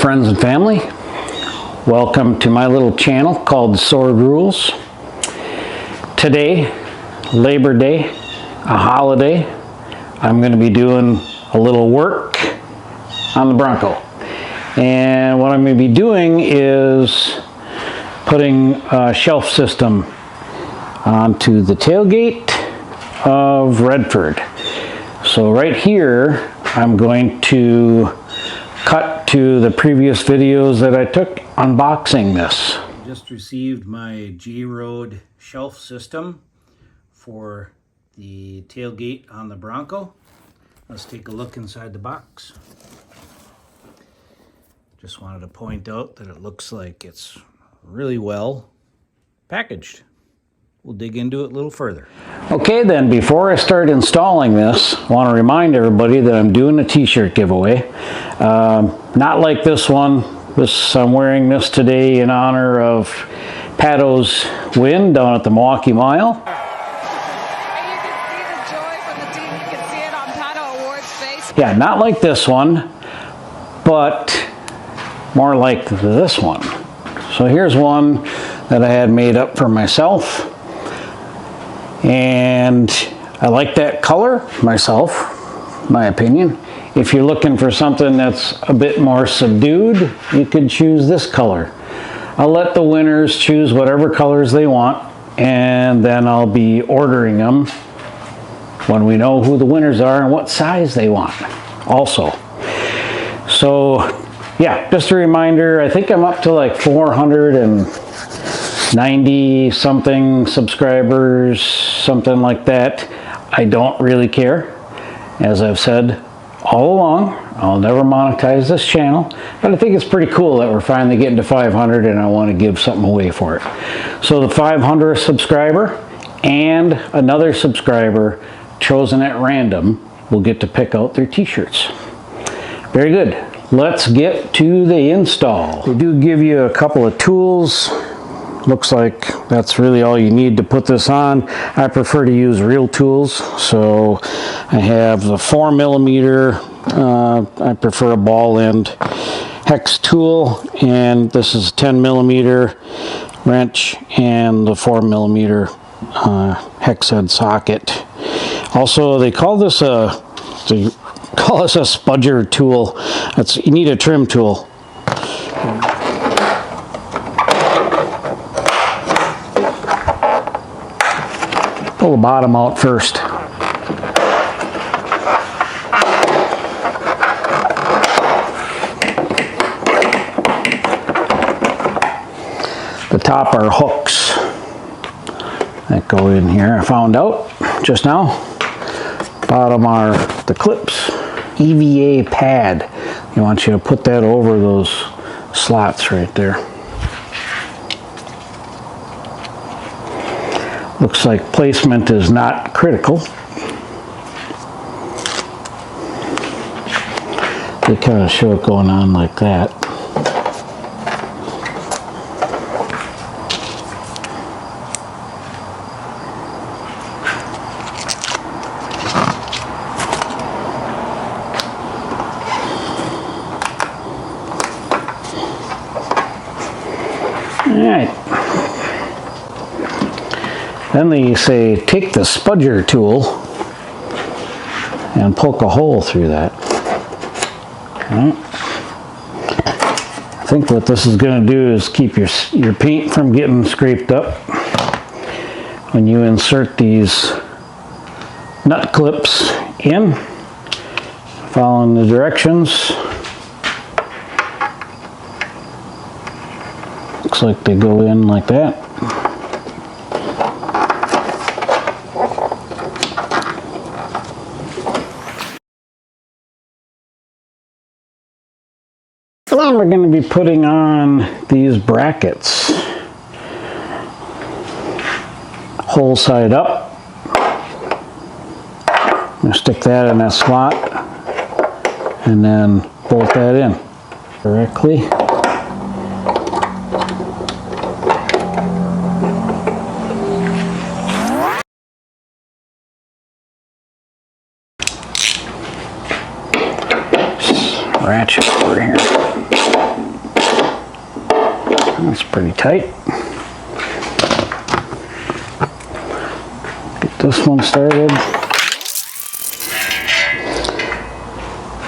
friends and family. Welcome to my little channel called Sword Rules. Today, Labor Day, a holiday, I'm going to be doing a little work on the Bronco. And what I'm going to be doing is putting a shelf system onto the tailgate of Redford. So right here, I'm going to cut to the previous videos that I took unboxing this. Just received my JRoad shelf system for the tailgate on the Bronco. Let's take a look inside the box. Just wanted to point out that it looks like it's really well packaged. We'll dig into it a little further. Okay then, before I start installing this, I want to remind everybody that I'm doing a t-shirt giveaway. Not like this one. I'm wearing this today in honor of Pato's win down at the Milwaukee Mile. And you can see the joy from the team. You can see it on Pato Ward's face. Yeah, not like this one, but more like this one. So here's one that I had made up for myself. And I like that color myself, my opinion. If you're looking for something that's a bit more subdued, you could choose this color. I'll let the winners choose whatever colors they want, and then I'll be ordering them when we know who the winners are and what size they want also. So yeah, just a reminder, I think I'm up to like 490 something subscribers, something like that. I don't really care. As I've said all along, I'll never monetize this channel, but I think it's pretty cool that we're finally getting to 500 and I want to give something away for it. So the 500th subscriber and another subscriber chosen at random will get to pick out their t-shirts. Very good. Let's get to the install. They do give you a couple of tools. Looks like that's really all you need to put this on. I prefer to use real tools, so I have the 4mm, I prefer a ball end hex tool, and this is a 10mm wrench and the 4mm hex head socket. Also, they call this a spudger tool. You need a trim tool. Pull the bottom out first. The top are hooks that go in here, I found out just now. Bottom are the clips. EVA pad. They want you to put that over those slots right there. Looks like placement is not critical. They kind of show it going on like that. All right. Then they say take the spudger tool and poke a hole through that. Okay. I think what this is going to do is keep your paint from getting scraped up. When you insert these nut clips in, following the directions, looks like they go in like that. Then we're going to be putting on these brackets. Whole side up. I'm going to stick that in that slot and then bolt that in directly. Ratchet over here. That's pretty tight. Get this one started.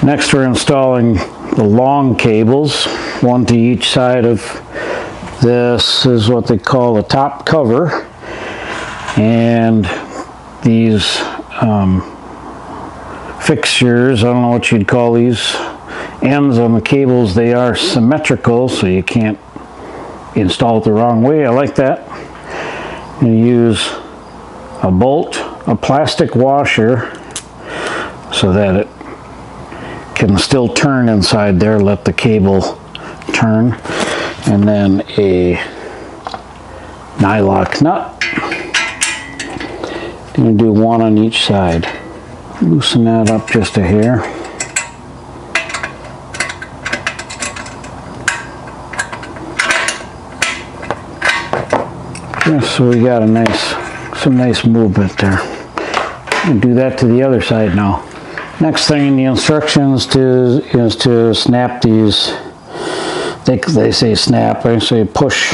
Next we're installing the long cables, one to each side of this is what they call the top cover, and these fixtures, I don't know what you'd call these ends on the cables, they are symmetrical so you can't install it the wrong way. I like that. You use a bolt, a plastic washer so that it can still turn inside there, let the cable turn, and then a nylock nut. I'm going to do one on each side. Loosen that up just a hair. Just so we got some nice movement there. And do that to the other side now. Next thing in the instructions is to snap these. They say snap. I say push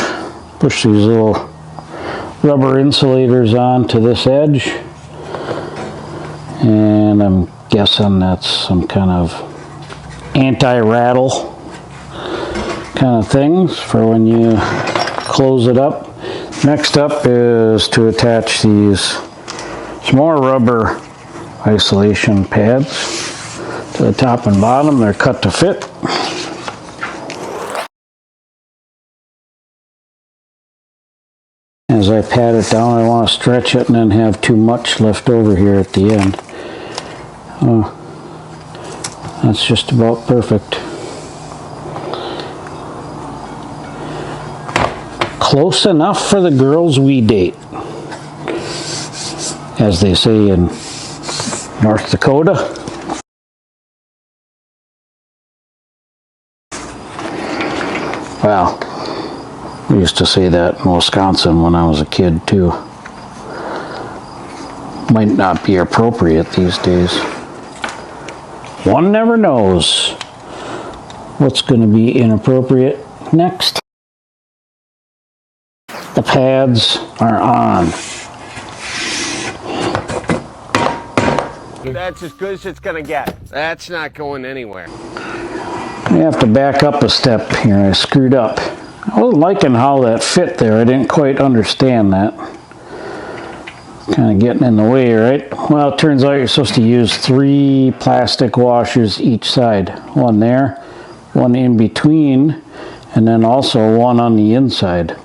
these little rubber insulators onto this edge. And I'm guessing that's some kind of anti-rattle kind of things for when you close it up. Next up is to attach these some more rubber isolation pads to the top and bottom. They're cut to fit. As I pat it down, I want to stretch it and then have too much left over here at the end. That's just about perfect. Close enough for the girls we date, as they say in North Dakota. Well, we used to say that in Wisconsin when I was a kid too. Might not be appropriate these days. One never knows what's going to be inappropriate next. The pads are on. That's as good as it's gonna get. That's not going anywhere. I have to back up a step here. I screwed up. I wasn't liking how that fit there. I didn't quite understand that. Kind of getting in the way, right? Well, it turns out you're supposed to use 3 plastic washers each side. One there, one in between, and then also one on the inside.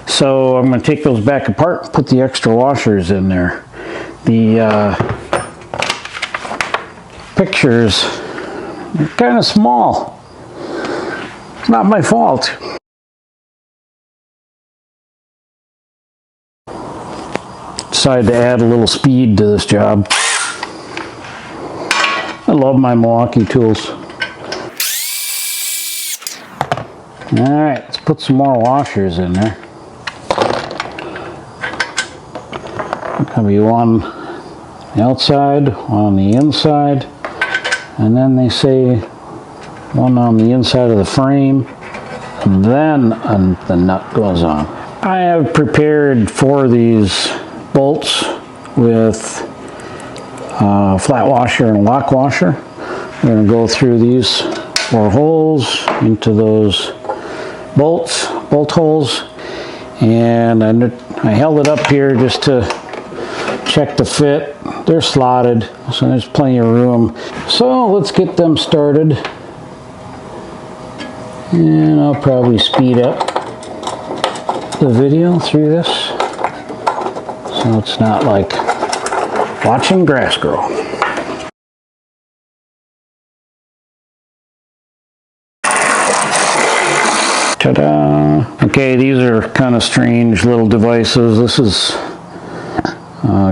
So I'm going to take those back apart and put the extra washers in there. The pictures are kind of small. It's not my fault. Decided to add a little speed to this job. I love my Milwaukee tools. Alright, let's put some more washers in there. There'll be one on the outside, one on the inside, and then they say one on the inside of the frame, and then the nut goes on. I have prepared 4 of these bolts with a flat washer and a lock washer. We're going to go through these 4 holes into those bolt holes, and I held it up here just to check the fit. They're slotted, so there's plenty of room. So let's get them started, and I'll probably speed up the video through this so it's not like watching grass grow. Ta-da! Okay, these are kind of strange little devices. This is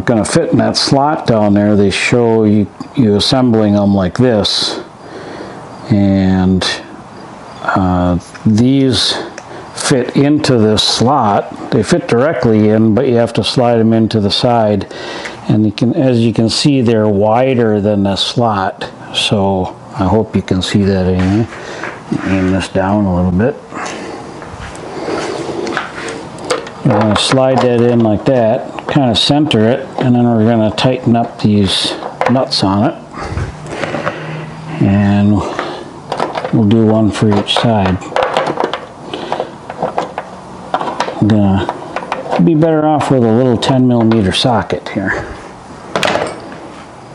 going to fit in that slot down there. They show you assembling them like this, and these fit into this slot. They fit directly in, but you have to slide them into the side, and as you can see, they're wider than the slot. So I hope you can see that anyway. Aim this down a little bit. We're going to slide that in like that, kind of center it, and then we're going to tighten up these nuts on it. And we'll do one for each side. I'm going to be better off with a little 10mm socket here.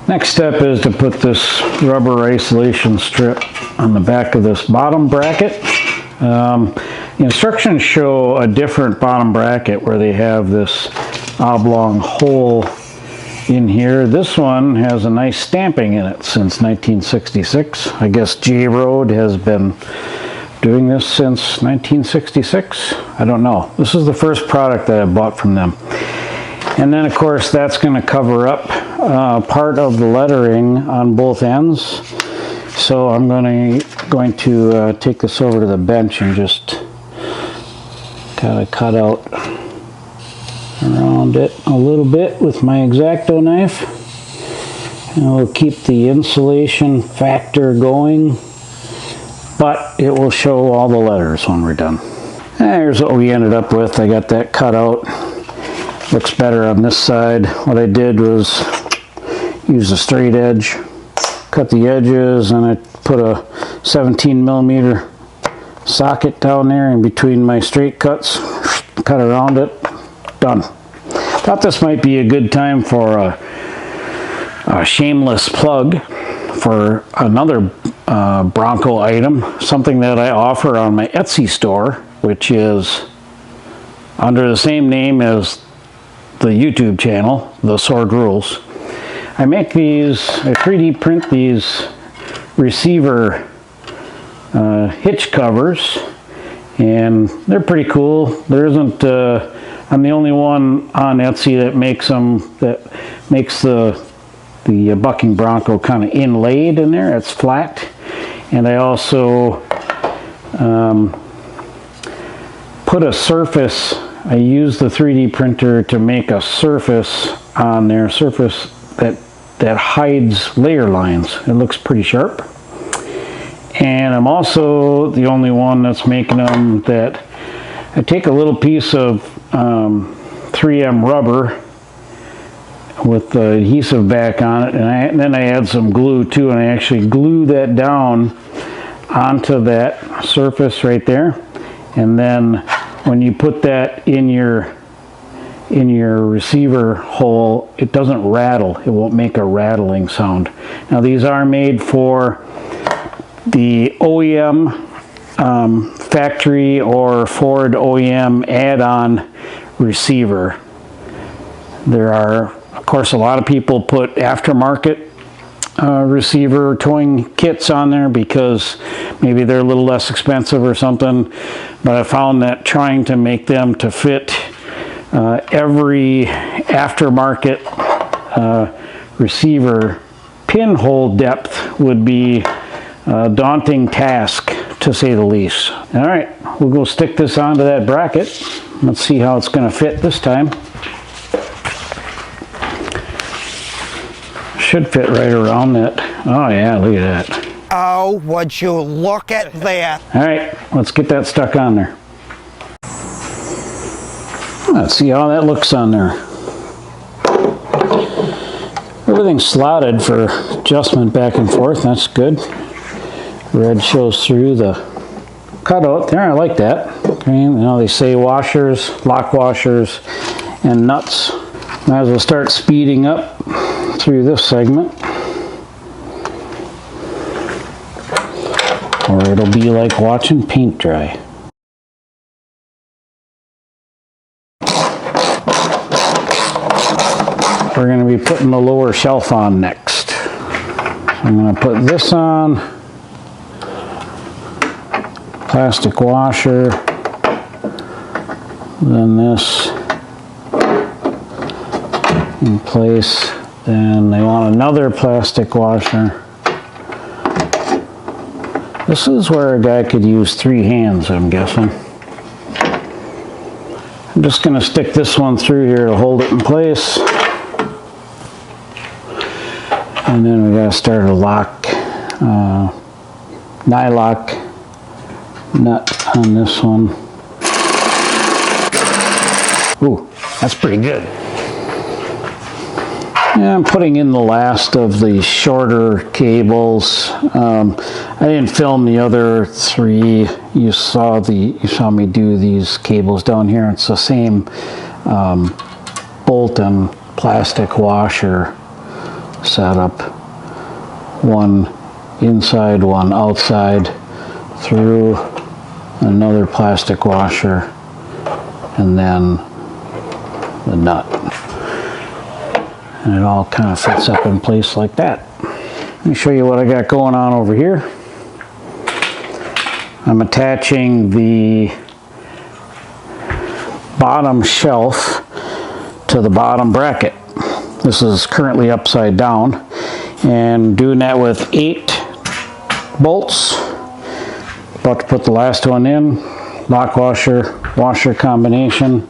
Next step is to put this rubber isolation strip on the back of this bottom bracket. The instructions show a different bottom bracket where they have this oblong hole in here. This one has a nice stamping in it since 1966. I guess JRoad has been doing this since 1966. I don't know. This is the first product that I bought from them. And then of course that's going to cover up part of the lettering on both ends. So I'm going to take this over to the bench and just kind of cut out around it a little bit with my X-Acto knife. And we'll keep the insulation factor going, but it will show all the letters when we're done. And here's what we ended up with. I got that cut out. Looks better on this side. What I did was use a straight edge, cut the edges, and I put a 17mm socket down there in between my straight cuts, cut around it, done. Thought this might be a good time for a shameless plug for another Bronco item, something that I offer on my Etsy store, which is under the same name as the YouTube channel, The Sword Rules. I make these, I 3D print these receiver hitch covers, and they're pretty cool. There isn't, I'm the only one on Etsy that makes them, that makes the bucking Bronco kind of inlaid in there. It's flat. And I also put a surface, I use the 3D printer to make a surface on there, surface that hides layer lines. It looks pretty sharp. And I'm also the only one that's making them that I take a little piece of 3M rubber with the adhesive back on it, and then I add some glue too, and I actually glue that down onto that surface right there. And then when you put that in your receiver hole, it doesn't rattle. It won't make a rattling sound. Now these are made for the OEM factory or Ford OEM add-on receiver. There are, of course, a lot of people put aftermarket receiver towing kits on there because maybe they're a little less expensive or something, but I found that trying to make them to fit every aftermarket receiver pinhole depth would be a daunting task, to say the least. All right, we'll go stick this onto that bracket. Let's see how it's going to fit this time. Should fit right around that. Oh yeah, look at that. Oh, would you look at that? All right, let's get that stuck on there. Let's see how that looks on there. Everything's slotted for adjustment back and forth. That's good. Red shows through the cutout there. I like that. Okay, you know, they say washers, lock washers, and nuts. Might as well start speeding up through this segment, or it'll be like watching paint dry. We're going to be putting the lower shelf on next. I'm going to put this on, plastic washer, then this in place. Then they want another plastic washer. This is where a guy could use 3 hands, I'm guessing. I'm just going to stick this one through here to hold it in place. And then we got to start a lock, nylock nut on this one. Ooh, that's pretty good. Yeah, I'm putting in the last of the shorter cables. I didn't film the other three. You saw me do these cables down here. It's the same bolt and plastic washer setup. One inside, one outside, through another plastic washer, and then the nut. And it all kind of fits up in place like that. Let me show you what I got going on over here. I'm attaching the bottom shelf to the bottom bracket. This is currently upside down, and doing that with 8 bolts. About to put the last one in, lock washer, washer combination,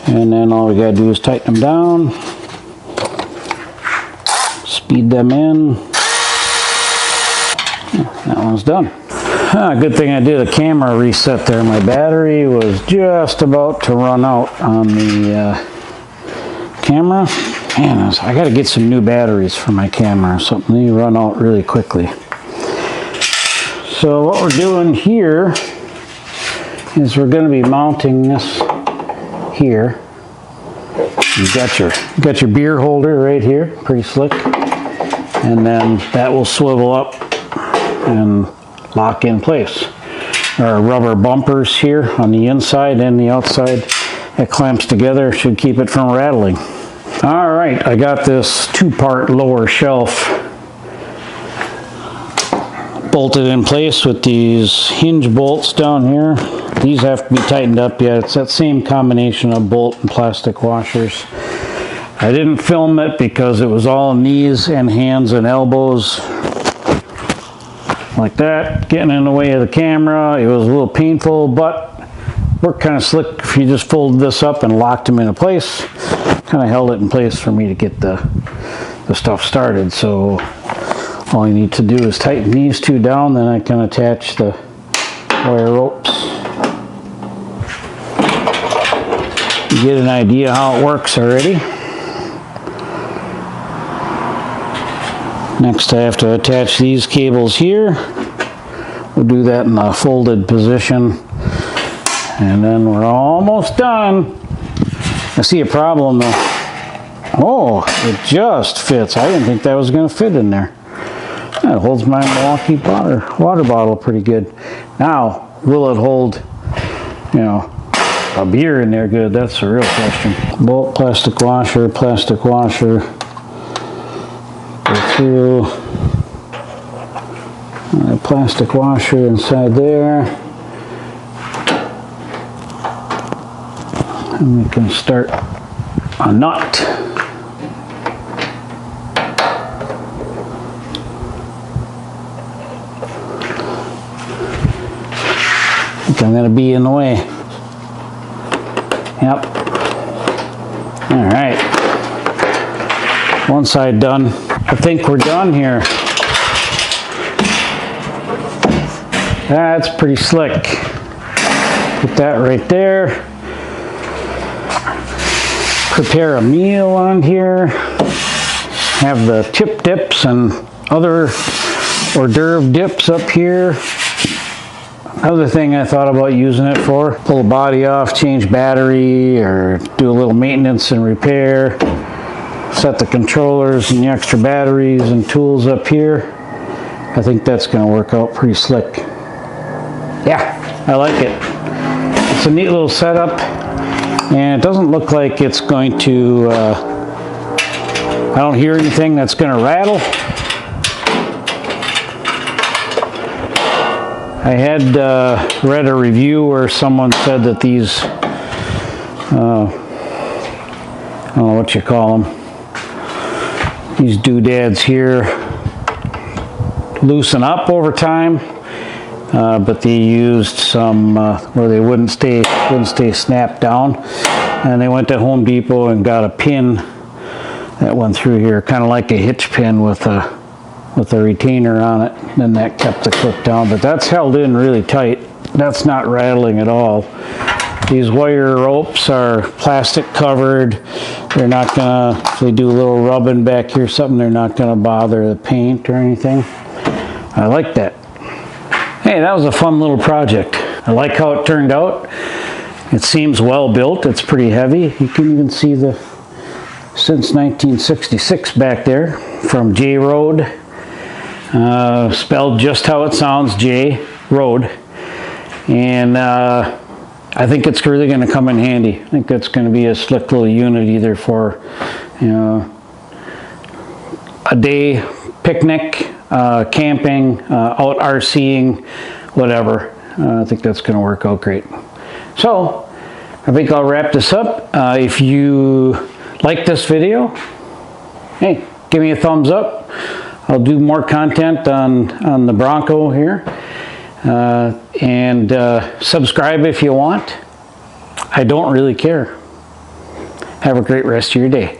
and then all we gotta do is tighten them down, speed them in. That one's done. Good thing I did a camera reset there. My battery was just about to run out on the camera. Man, I gotta get some new batteries for my camera. Something they run out really quickly. So what we're doing here is we're going to be mounting this here. You've got your beer holder right here, pretty slick, and then that will swivel up and lock in place. There are rubber bumpers here on the inside and the outside that clamps together, should keep it from rattling. All right, I got this 2-part lower shelf bolted in place with these hinge bolts down here. These have to be tightened up yet. It's that same combination of bolt and plastic washers. I didn't film it because it was all knees and hands and elbows like that, getting in the way of the camera. It was a little painful, but worked kind of slick if you just folded this up and locked them into place. Kind of held it in place for me to get the stuff started. So all you need to do is tighten these 2 down, then I can attach the wire ropes. You get an idea how it works already. Next I have to attach these cables here. We'll do that in a folded position, and then we're almost done. I see a problem though. Oh, it just fits. I didn't think that was going to fit in there. That holds my Milwaukee water bottle pretty good. Now, will it hold, a beer in there good? That's the real question. Bolt, plastic washer, go through. Plastic washer inside there. And we can start a nut. I'm going to be in the way. Yep. All right. One side done. I think we're done here. That's pretty slick. Put that right there. Prepare a meal on here. Have the chip dips and other hors d'oeuvre dips up here. Other thing I thought about using it for, pull the body off, change battery, or do a little maintenance and repair. Set the controllers and the extra batteries and tools up here. I think that's going to work out pretty slick. Yeah, I like it. It's a neat little setup, and it doesn't look like it's going to, I don't hear anything that's going to rattle. I had read a review where someone said that these, I don't know what you call them, these doodads here loosen up over time, but they used some where they wouldn't stay snapped down, and they went to Home Depot and got a pin that went through here, kind of like a hitch pin with a retainer on it, and that kept the clip down. But that's held in really tight. That's not rattling at all. These wire ropes are plastic covered. They're not gonna, if they do a little rubbing back here, something, they're not gonna bother the paint or anything. I like that. Hey, that was a fun little project. I like how it turned out. It seems well built. It's pretty heavy. You can even see the since 1966 back there from JRoad. Spelled just how it sounds, JRoad. And I think it's really going to come in handy. I think that's going to be a slick little unit either for, you know, a day picnic, camping, out RCing, whatever. I think that's going to work out great. So, I think I'll wrap this up. If you like this video, hey, give me a thumbs up. I'll do more content on the Bronco here. And subscribe if you want. I don't really care. Have a great rest of your day.